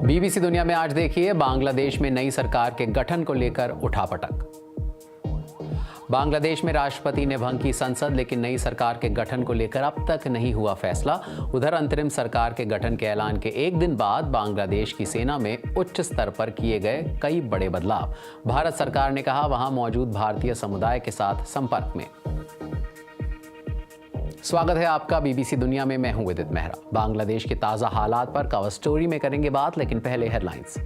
BBC दुनिया में आज देखिए, बांग्लादेश में नई सरकार के गठन को लेकर उठापटक। बांग्लादेश में राष्ट्रपति ने भंग की संसद, लेकिन नई सरकार के गठन को लेकर अब तक नहीं हुआ फैसला। उधर अंतरिम सरकार के गठन के ऐलान के एक दिन बाद बांग्लादेश की सेना में उच्च स्तर पर किए गए कई बड़े बदलाव। भारत सरकार ने कहा वहां मौजूद भारतीय समुदाय के साथ संपर्क में। स्वागत है आपका बीबीसी दुनिया में। मैं हूं विदित मेहरा। बांग्लादेश के ताजा हालात पर कवर स्टोरी में करेंगे बात, लेकिन पहले हेडलाइंस।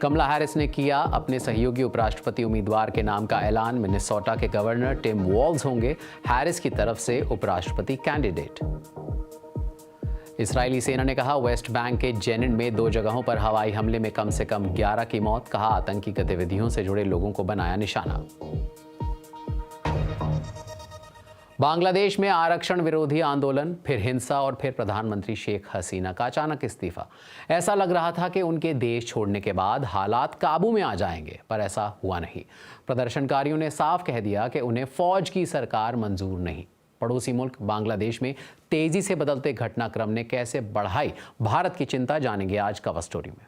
कमला हैरिस ने किया अपने सहयोगी उपराष्ट्रपति उम्मीदवार के नाम का ऐलान। मिनेसोटा के गवर्नर टिम वॉल्ज होंगे हैरिस की तरफ से उपराष्ट्रपति कैंडिडेट। इस्राएली सेना ने कहा वेस्ट बैंक के जेनिन में 2 जगहों पर हवाई हमले में कम से कम 11 की मौत। कहा आतंकी गतिविधियों से जुड़े लोगों को बनाया निशाना। बांग्लादेश में आरक्षण विरोधी आंदोलन, फिर हिंसा और फिर प्रधानमंत्री शेख हसीना का अचानक इस्तीफा। ऐसा लग रहा था कि उनके देश छोड़ने के बाद हालात काबू में आ जाएंगे, पर ऐसा हुआ नहीं। प्रदर्शनकारियों ने साफ कह दिया कि उन्हें फौज की सरकार मंजूर नहीं। पड़ोसी मुल्क बांग्लादेश में तेजी से बदलते घटनाक्रम ने कैसे बढ़ाई भारत की चिंता, जानेंगे आज कवर स्टोरी में।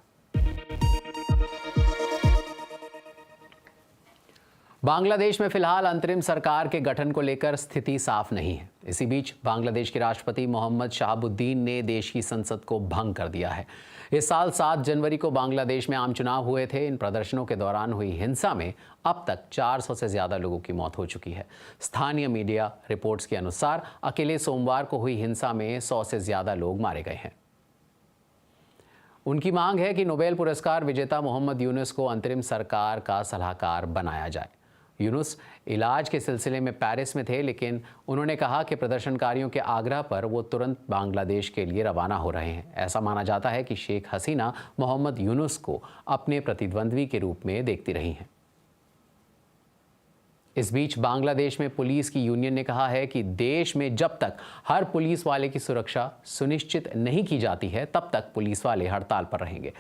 बांग्लादेश में फिलहाल अंतरिम सरकार के गठन को लेकर स्थिति साफ नहीं है। इसी बीच बांग्लादेश के राष्ट्रपति मोहम्मद शहाबुद्दीन ने देश की संसद को भंग कर दिया है। इस साल 7 जनवरी को बांग्लादेश में आम चुनाव हुए थे। इन प्रदर्शनों के दौरान हुई हिंसा में अब तक 400 से ज्यादा लोगों की मौत हो चुकी है। स्थानीय मीडिया रिपोर्ट्स के अनुसार अकेले सोमवार को हुई हिंसा में 100 से ज्यादा लोग मारे गए हैं। उनकी मांग है कि नोबेल पुरस्कार विजेता मोहम्मद यूनुस को अंतरिम सरकार का सलाहकार बनाया जाए। यूनुस इलाज के सिलसिले में पेरिस में थे, लेकिन उन्होंने कहा कि प्रदर्शनकारियों के आग्रह पर वो तुरंत बांग्लादेश के लिए रवाना हो रहे हैं। ऐसा माना जाता है कि शेख हसीना मोहम्मद यूनुस को अपने प्रतिद्वंद्वी के रूप में देखती रही हैं। इस बीच बांग्लादेश में पुलिस की यूनियन ने कहा है कि देश में जब तक हर पुलिस वाले की सुरक्षा सुनिश्चित नहीं की जाती है, तब तक पुलिस वाले हड़ताल पर रहेंगे।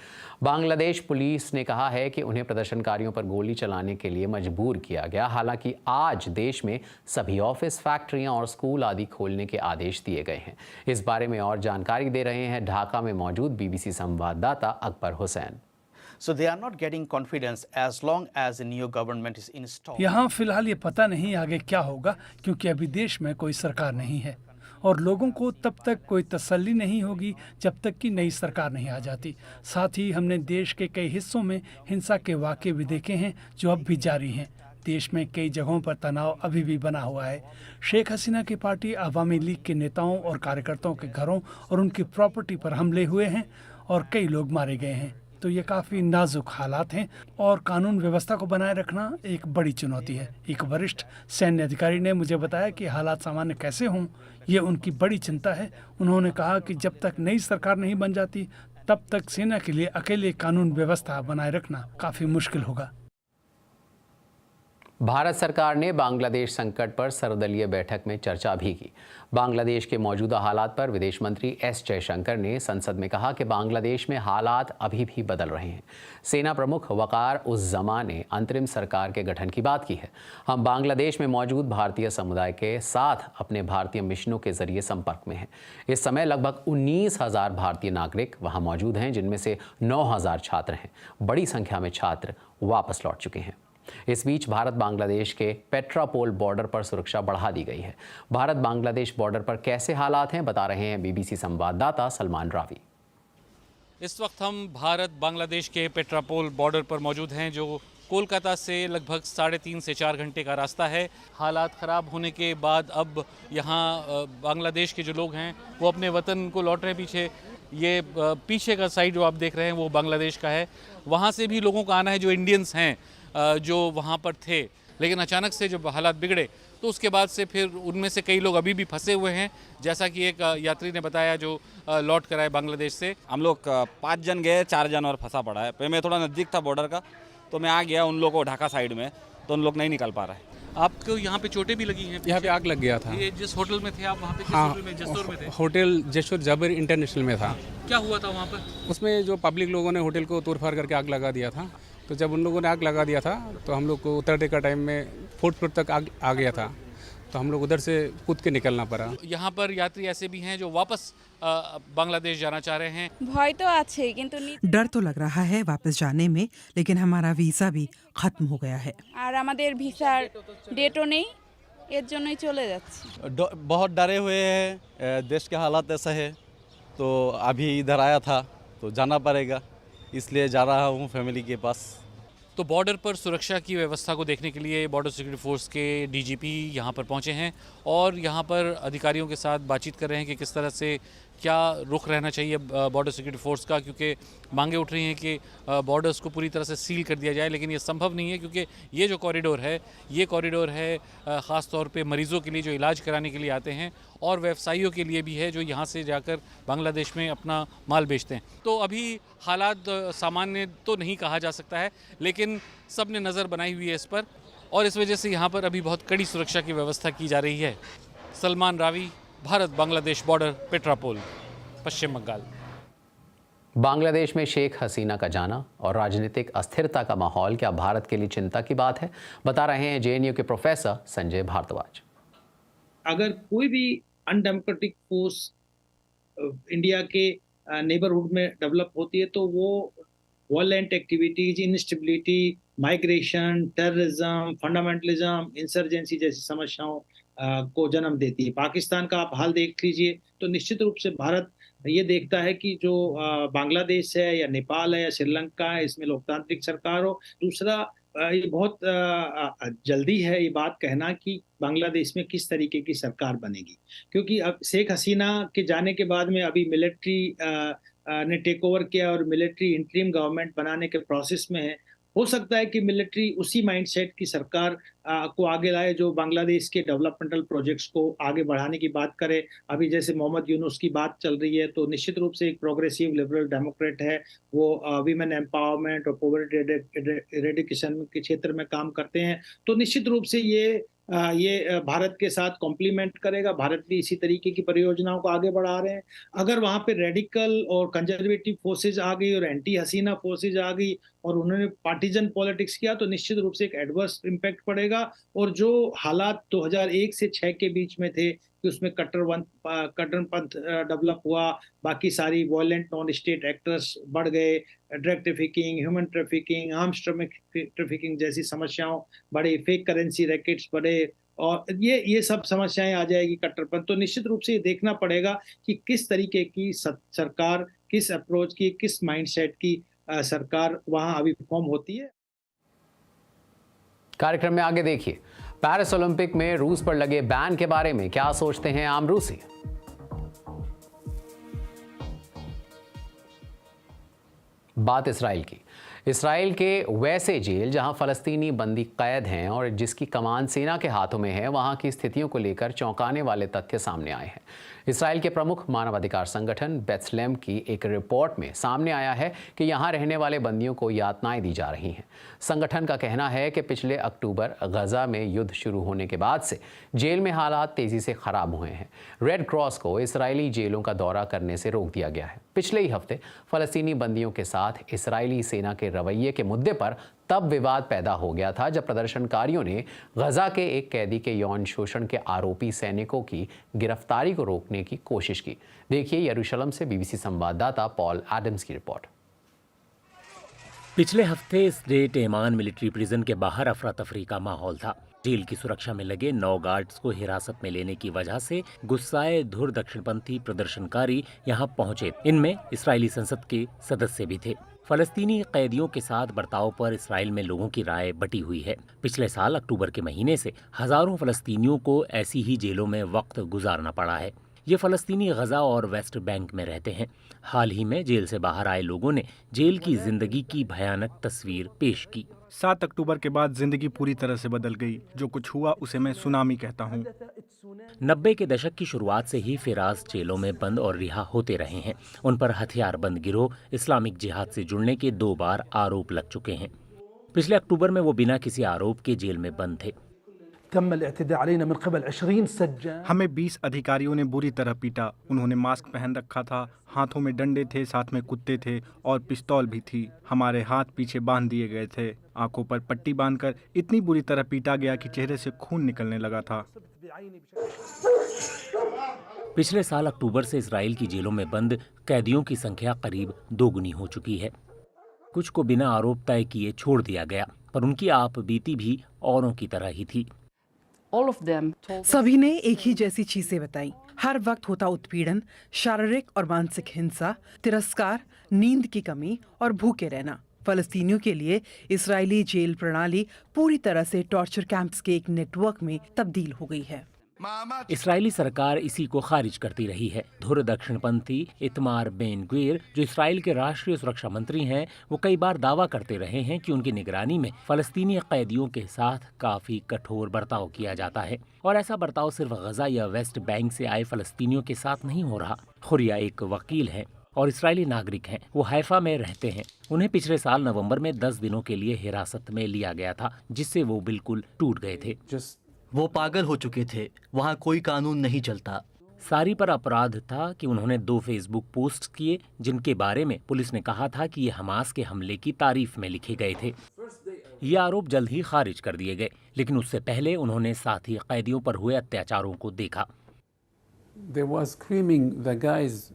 बांग्लादेश पुलिस ने कहा है कि उन्हें प्रदर्शनकारियों पर गोली चलाने के लिए मजबूर किया गया। हालांकि आज देश में सभी ऑफिस, फैक्ट्रियां और स्कूल आदि खोलने के आदेश दिए गए हैं। इस बारे में और जानकारी दे रहे हैं ढाका में मौजूद बीबीसी संवाददाता Akbar Hussain. So they are not getting confidence as long as the new government is installed. यहाँ फिलहाल ये पता नहीं आगे क्या होगा, क्योंकि अभी देश में कोई सरकार नहीं है और लोगों को तब तक कोई तसल्ली नहीं होगी जब तक कि नई सरकार नहीं आ जाती। साथ ही हमने देश के कई हिस्सों में हिंसा के वाक़े भी देखे हैं जो अब भी जारी हैं। देश में कई जगहों पर तनाव अभी भी बना हुआ है। शेख हसीना की पार्टी अवामी लीग के नेताओं और कार्यकर्ताओं के घरों और उनकी प्रॉपर्टी पर हमले हुए हैं और कई लोग मारे गए हैं। तो ये काफ़ी नाजुक हालात हैं और कानून व्यवस्था को बनाए रखना एक बड़ी चुनौती है। एक वरिष्ठ सैन्य अधिकारी ने मुझे बताया कि हालात सामान्य कैसे हों, ये उनकी बड़ी चिंता है। उन्होंने कहा कि जब तक नई सरकार नहीं बन जाती, तब तक सेना के लिए अकेले कानून व्यवस्था बनाए रखना काफ़ी मुश्किल होगा। भारत सरकार ने बांग्लादेश संकट पर सर्वदलीय बैठक में चर्चा भी की। बांग्लादेश के मौजूदा हालात पर विदेश मंत्री एस जयशंकर ने संसद में कहा कि बांग्लादेश में हालात अभी भी बदल रहे हैं। सेना प्रमुख वकार उस जमा ने अंतरिम सरकार के गठन की बात की है। हम बांग्लादेश में मौजूद भारतीय समुदाय के साथ अपने भारतीय मिशनों के जरिए संपर्क में हैं। इस समय लगभग 19,000 भारतीय नागरिक वहाँ मौजूद हैं, जिनमें से 9,000 छात्र हैं। बड़ी संख्या में छात्र वापस लौट चुके हैं। इस बीच भारत बांग्लादेश के पेट्रापोल बॉर्डर पर सुरक्षा बढ़ा दी गई है। भारत बांग्लादेश बॉर्डर पर कैसे हालात हैं, बता रहे हैं बीबीसी संवाददाता सलमान रावी। इस वक्त हम भारत बांग्लादेश के पेट्रापोल बॉर्डर पर मौजूद हैं, जो कोलकाता से लगभग 3.5 से 4 घंटे का रास्ता है। हालात ख़राब होने के बाद अब यहाँ बांग्लादेश के जो लोग हैं वो अपने वतन को लौट रहे हैं। ये पीछे का साइड जो आप देख रहे हैं वो बांग्लादेश का है। वहाँ से भी लोगों का आना है जो इंडियंस हैं, जो वहाँ पर थे, लेकिन अचानक से जब हालात बिगड़े तो उसके बाद से फिर उनमें से कई लोग अभी भी फंसे हुए हैं। जैसा कि एक यात्री ने बताया जो लौट कर आए बांग्लादेश से। हम लोग 5 जन गए, 4 जन और फंसा पड़ा है। पे मैं थोड़ा नज़दीक था बॉर्डर का, तो मैं आ गया उन लोगों को ढाका साइड में, तो उन लोग नहीं निकल पा रहे। आपको यहाँ पे चोटें भी लगी हैं? यहाँ पे आग लग गया था। ये जिस होटल में थे आप, वहाँ पे किस हाँ, होटल में? जसोर में थे? होटल जसोर जाबिर इंटरनेशनल में था। क्या हुआ था वहाँ पर? उसमें जो पब्लिक लोगों ने होटल को तोड़फाड़ करके आग लगा दिया था। तो जब उन लोगों ने आग लगा दिया था तो हम लोग को उतरने का टाइम में 4th फ्लोर तक आग आ गया था। तो हम लोग उधर से कूद के निकलना पड़ा। यहाँ पर यात्री ऐसे भी हैं जो वापस बांग्लादेश जाना चाह रहे हैं। ভয় তো আছে কিন্তু डर तो लग रहा है वापस जाने में, लेकिन हमारा वीज़ा भी खत्म हो गया है। আর আমাদের ভিসার ডেটও নেই, এর জন্যই চলে যাচ্ছি। बहुत डरे हुए हैं, देश के हालात ऐसा है, तो अभी इधर आया था तो जाना पड़ेगा, इसलिए जा रहा हूँ फैमिली के पास। तो बॉर्डर पर सुरक्षा की व्यवस्था को देखने के लिए बॉर्डर सिक्योरिटी फोर्स के डीजीपी यहाँ पर पहुँचे हैं और यहाँ पर अधिकारियों के साथ बातचीत कर रहे हैं कि किस तरह से क्या रुख रहना चाहिए बॉर्डर सिक्योरिटी फोर्स का, क्योंकि मांगे उठ रही हैं कि बॉर्डर्स को पूरी तरह से सील कर दिया जाए, लेकिन ये संभव नहीं है क्योंकि ये जो कॉरिडोर है ख़ास तौर पे मरीज़ों के लिए जो इलाज कराने के लिए आते हैं और व्यवसायियों के लिए भी है जो यहाँ से जाकर बांग्लादेश में अपना माल बेचते हैं। तो अभी हालात सामान्य तो नहीं कहा जा सकता है, लेकिन सब ने नज़र बनाई हुई है इस पर और इस वजह से यहाँ पर अभी बहुत कड़ी सुरक्षा की व्यवस्था की जा रही है। सलमान रावी, भारत बांग्लादेश बॉर्डर, पेट्रापोल, पश्चिम बंगाल। बांग्लादेश में शेख हसीना का जाना और राजनीतिक अस्थिरता का माहौल क्या भारत के लिए चिंता की बात है, बता रहे हैं जेएनयू के प्रोफेसर संजय भारद्वाज। अगर कोई भी अनडेमोक्रेटिक फोर्स इंडिया के नेबरहुड में डेवलप होती है तो वो violent activities, instability, migration, terrorism, fundamentalism, insurgency जैसी समस्याओं को जन्म देती है। पाकिस्तान का आप हाल देख लीजिए तो निश्चित रूप से भारत ये देखता है कि जो बांग्लादेश है या नेपाल है या श्रीलंका है, इसमें लोकतांत्रिक सरकार हो। दूसरा, ये बहुत जल्दी है ये बात कहना कि बांग्लादेश में किस तरीके की सरकार बनेगी, क्योंकि अब शेख हसीना के जाने के बाद में अभी मिलिट्री ने टेक ओवर किया और मिलिट्री इंटरिम गवर्नमेंट बनाने के प्रोसेस में है। हो सकता है कि मिलिट्री उसी माइंडसेट की सरकार को आगे लाए जो बांग्लादेश के डेवलपमेंटल प्रोजेक्ट्स को आगे बढ़ाने की बात करे। अभी जैसे मोहम्मद यूनुस की बात चल रही है तो निश्चित रूप से एक प्रोग्रेसिव लिबरल डेमोक्रेट है, वो वीमेन एम्पावरमेंट और पॉवर्टी इरेडिकेशन के क्षेत्र में काम करते हैं। तो निश्चित रूप से ये भारत के साथ कॉम्प्लीमेंट करेगा। भारत भी इसी तरीके की परियोजनाओं को आगे बढ़ा रहे हैं। अगर वहाँ पे रेडिकल और कंजर्वेटिव फोर्सेज आ गई और एंटी हसीना फोर्सेज आ गई और उन्होंने पार्टीजन पॉलिटिक्स किया तो निश्चित रूप से एक एडवर्स इम्पैक्ट पड़ेगा। और जो हालात 2001 से 6 के बीच में थे कि उसमें कट्टरपंथ डेवलप हुआ, बाकी सारी वॉयलेंट नॉन स्टेट एक्टर्स बढ़ गए, drug trafficking, human trafficking, arms trafficking जैसी समस्याओं बढ़े, फेक करेंसी रैकेट्स बढ़े और ये सब समस्याएं आ जाएगी कट्टरपंथ। तो निश्चित रूप से ये देखना पड़ेगा कि किस तरीके की सरकार, किस अप्रोच की, किस माइंडसेट की सरकार वहां अभी फॉर्म होती है। कार्यक्रम में आगे देखिए, पेरिस ओलंपिक में रूस पर लगे बैन के बारे में क्या सोचते हैं आम रूसी। बात इसराइल की। इसराइल के वैसे जेल जहां फलस्तीनी बंदी कैद हैं और जिसकी कमान सेना के हाथों में है, वहां की स्थितियों को लेकर चौंकाने वाले तथ्य सामने आए हैं। इसराइल के प्रमुख मानवाधिकार संगठन बेत्सलेम की एक रिपोर्ट में सामने आया है कि यहां रहने वाले बंदियों को यातनाएं दी जा रही हैं। संगठन का कहना है कि पिछले अक्टूबर गजा में युद्ध शुरू होने के बाद से जेल में हालात तेजी से खराब हुए हैं। रेड क्रॉस को इसराइली जेलों का दौरा करने से रोक दिया गया है। पिछले ही हफ्ते फलस्तीनी बंदियों के साथ इसराइली सेना के रवैये के मुद्दे पर तब विवाद पैदा हो गया था जब प्रदर्शनकारियों ने गजा के एक कैदी के यौन शोषण के आरोपी सैनिकों की गिरफ्तारी को रोकने की कोशिश की। देखिए यरूशलेम से बीबीसी संवाददाता पॉल एडम्स की रिपोर्ट। पिछले हफ्ते स्टेट एमान मिलिट्री प्रिजन के बाहर अफरा तफरी का माहौल था। जेल की सुरक्षा में लगे 9 गार्ड्स को हिरासत में लेने की वजह से गुस्साए धुर दक्षिणपंथी प्रदर्शनकारी यहां पहुंचे। इनमें इस्राएली संसद के सदस्य भी थे। फलस्तीनी कैदियों के साथ बर्ताव पर इसराइल में लोगों की राय बटी हुई है। पिछले साल अक्टूबर के महीने से हजारों फलस्तीनियों को ऐसी ही जेलों में वक्त गुजारना पड़ा है। ये फलस्तीनी गजा और वेस्ट बैंक में रहते हैं। हाल ही में जेल से बाहर आए लोगों ने जेल की जिंदगी की भयानक तस्वीर पेश की। 7 अक्टूबर के बाद जिंदगी पूरी तरह से बदल गई। जो कुछ हुआ उसे मैं सुनामी कहता हूँ। 90 के दशक की शुरुआत से ही फिराज जेलों में बंद और रिहा होते रहे हैं। उन पर हथियारबंद गिरोह इस्लामिक जिहाद से जुड़ने के 2 बार आरोप लग चुके हैं। पिछले अक्टूबर में वो बिना किसी आरोप के जेल में बंद थे। हमें 20 अधिकारियों ने बुरी तरह पीटा। उन्होंने मास्क पहन रखा था, हाथों में डंडे थे, साथ में कुत्ते थे और पिस्तौल भी थी। हमारे हाथ पीछे बांध दिए गए थे। आंखों पर पट्टी बांधकर इतनी बुरी तरह पीटा गया कि चेहरे से खून निकलने लगा था। पिछले साल अक्टूबर से इसराइल की जेलों में बंद कैदियों की संख्या करीब दोगुनी हो चुकी है। कुछ को बिना आरोप तय किए छोड़ दिया गया, पर उनकी आप बीती भी औरों की तरह ही थी। सभी ने एक ही जैसी चीजें बताई। हर वक्त होता उत्पीड़न, शारीरिक और मानसिक हिंसा, तिरस्कार, नींद की कमी और भूखे रहना। फलस्तीनियों के लिए इजरायली जेल प्रणाली पूरी तरह से टॉर्चर कैंप्स के एक नेटवर्क में तब्दील हो गई है। इसराइली सरकार इसी को खारिज करती रही है। धुर दक्षिणपंथी इतमार बेन ग्वीर, जो इसराइल के राष्ट्रीय सुरक्षा मंत्री हैं, वो कई बार दावा करते रहे हैं कि उनकी निगरानी में फलस्तीनी कैदियों के साथ काफी कठोर बर्ताव किया जाता है, और ऐसा बर्ताव सिर्फ गजा या वेस्ट बैंक से आए फलस्तीनियों के साथ नहीं हो रहा। हुरिया एक वकील है और इसराइली नागरिक हैं। वो हैफा में रहते हैं। उन्हें पिछले साल नवंबर में 10 दिनों के लिए हिरासत में लिया गया था, जिससे वो बिल्कुल टूट गए थे। वो पागल हो चुके थे। वहाँ कोई कानून नहीं चलता। सारी पर अपराध था कि उन्होंने 2 फेसबुक पोस्ट किए, जिनके बारे में पुलिस ने कहा था कि ये हमास के हमले की तारीफ में लिखे गए थे। ये आरोप जल्द ही खारिज कर दिए गए, लेकिन उससे पहले उन्होंने साथी कैदियों पर हुए अत्याचारों को देखा।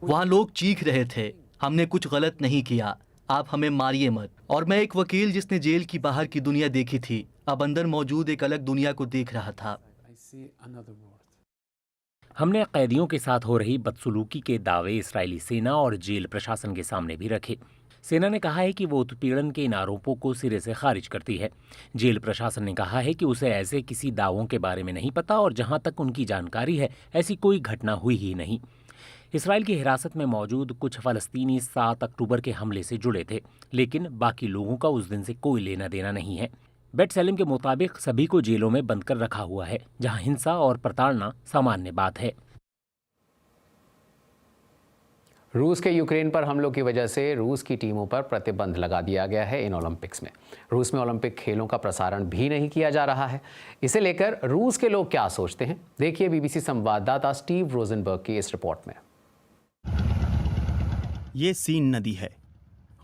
वहाँ लोग चीख रहे थे, हमने कुछ गलत नहीं किया, आप हमें मारिए मत। और मैं एक वकील जिसने जेल की बाहर की दुनिया देखी थी, अब अंदर मौजूद एक अलग दुनिया को देख रहा था। हमने कैदियों के साथ हो रही बदसलूकी के दावे इसराइली सेना और जेल प्रशासन के सामने भी रखे। सेना ने कहा है कि वो उत्पीड़न के इन आरोपों को सिरे से खारिज करती है। जेल प्रशासन ने कहा है कि उसे ऐसे किसी दावों के बारे में नहीं पता, और जहां तक उनकी जानकारी है ऐसी कोई घटना हुई ही नहीं। इसराइल की हिरासत में मौजूद कुछ फलस्तीनी 7 अक्टूबर के हमले से जुड़े थे, लेकिन बाकी लोगों का उस दिन से कोई लेना देना नहीं है। बेट सेलिम के मुताबिक सभी को जेलों में बंद कर रखा हुआ है, जहां हिंसा और प्रताड़ना सामान्य बात है। रूस के यूक्रेन पर हमलों की वजह से रूस की टीमों पर प्रतिबंध लगा दिया गया है। इन ओलंपिक्स में रूस में ओलंपिक खेलों का प्रसारण भी नहीं किया जा रहा है। इसे लेकर रूस के लोग क्या सोचते हैं, देखिए बीबीसी संवाददाता स्टीव रोजनबर्ग की इस रिपोर्ट में। ये सीन नदी है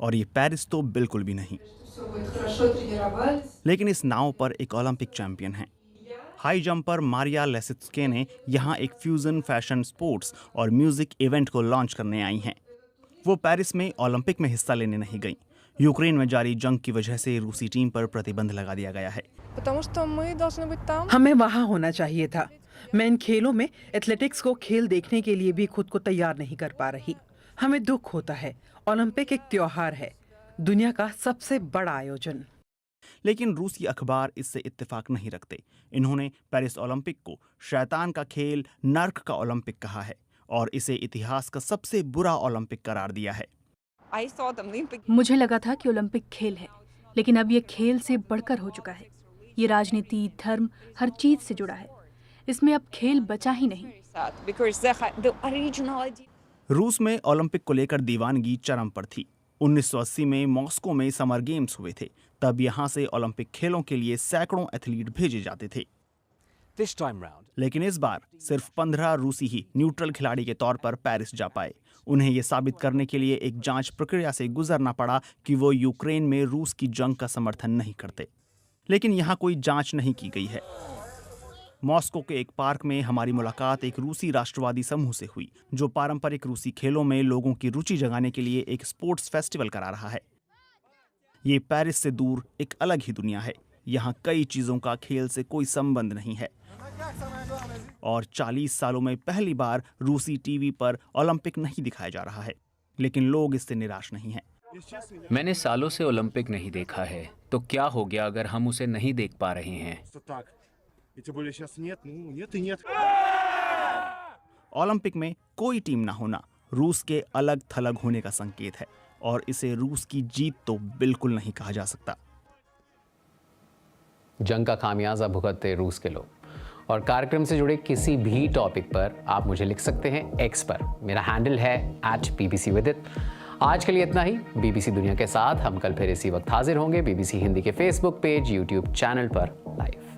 और ये पेरिस तो बिल्कुल भी नहीं, लेकिन इस नाव पर एक ओलंपिक चैंपियन है। हाई जंपर मारिया लेसित्स्के ने यहाँ एक फ्यूजन फैशन, स्पोर्ट्स और म्यूजिक इवेंट को लॉन्च करने आई हैं। वो पेरिस में ओलंपिक में हिस्सा लेने नहीं गई। यूक्रेन में जारी जंग की वजह से रूसी टीम पर प्रतिबंध लगा दिया गया है। हमें वहाँ होना चाहिए था। मैं इन खेलों में एथलेटिक्स को खेल देखने के लिए भी खुद को तैयार नहीं कर पा रही। हमें दुख होता है। ओलंपिक एक त्योहार है, दुनिया का सबसे बड़ा आयोजन। लेकिन रूसी अखबार इससे इत्तेफाक नहीं रखते। इन्होंने पेरिस ओलंपिक को शैतान का खेल, नर्क का ओलंपिक कहा है और इसे इतिहास का सबसे बुरा ओलंपिक करार दिया है। मुझे लगा था कि ओलंपिक खेल है, लेकिन अब ये खेल से बढ़कर हो चुका है। ये राजनीति, धर्म, हर चीज से जुड़ा है। इसमें अब खेल बचा ही नहीं। रूस में ओलंपिक को लेकर दीवानगी चरम पर थी। 1980 में मॉस्को में समर गेम्स हुए थे। तब यहाँ से ओलंपिक खेलों के लिए सैकड़ों एथलीट भेजे जाते थे। लेकिन इस बार सिर्फ 15 रूसी ही न्यूट्रल खिलाड़ी के तौर पर पेरिस जा पाए। उन्हें ये साबित करने के लिए एक जांच प्रक्रिया से गुजरना पड़ा कि वो यूक्रेन में रूस की जंग का समर्थन नहीं करते। लेकिन यहाँ कोई जांच नहीं की गई है। मॉस्को के एक पार्क में हमारी मुलाकात एक रूसी राष्ट्रवादी समूह से हुई, जो पारंपरिक रूसी खेलों में लोगों की रुचि जगाने के लिए एक स्पोर्ट्स फेस्टिवल करा रहा है। ये पेरिस से दूर एक अलग ही दुनिया है। यहाँ कई चीजों का खेल से कोई संबंध नहीं है। और 40 सालों में पहली बार रूसी टीवी पर ओलंपिक नहीं दिखाया जा रहा है। लेकिन लोग इससे निराश नहीं हैं। मैंने सालों से ओलंपिक नहीं देखा है, तो क्या हो गया अगर हम उसे नहीं देख पा रहे हैं? ओलंपिक में कोई टीम ना होना रूस के अलग थलग होने का संकेत है, और इसे रूस की जीत तो बिल्कुल नहीं कहा जा सकता। जंग का खामियाजा भुगतते रूस के लोग। और कार्यक्रम से जुड़े किसी भी टॉपिक पर आप मुझे लिख सकते हैं एक्स पर। मेरा हैंडल है @bbcvidit। आज के लिए इतना ही। बीबीसी दुनिया के साथ हम कल फिर इसी वक्त हाजिर होंगे, बीबीसी हिंदी के फेसबुक पेज, यूट्यूब चैनल पर लाइव।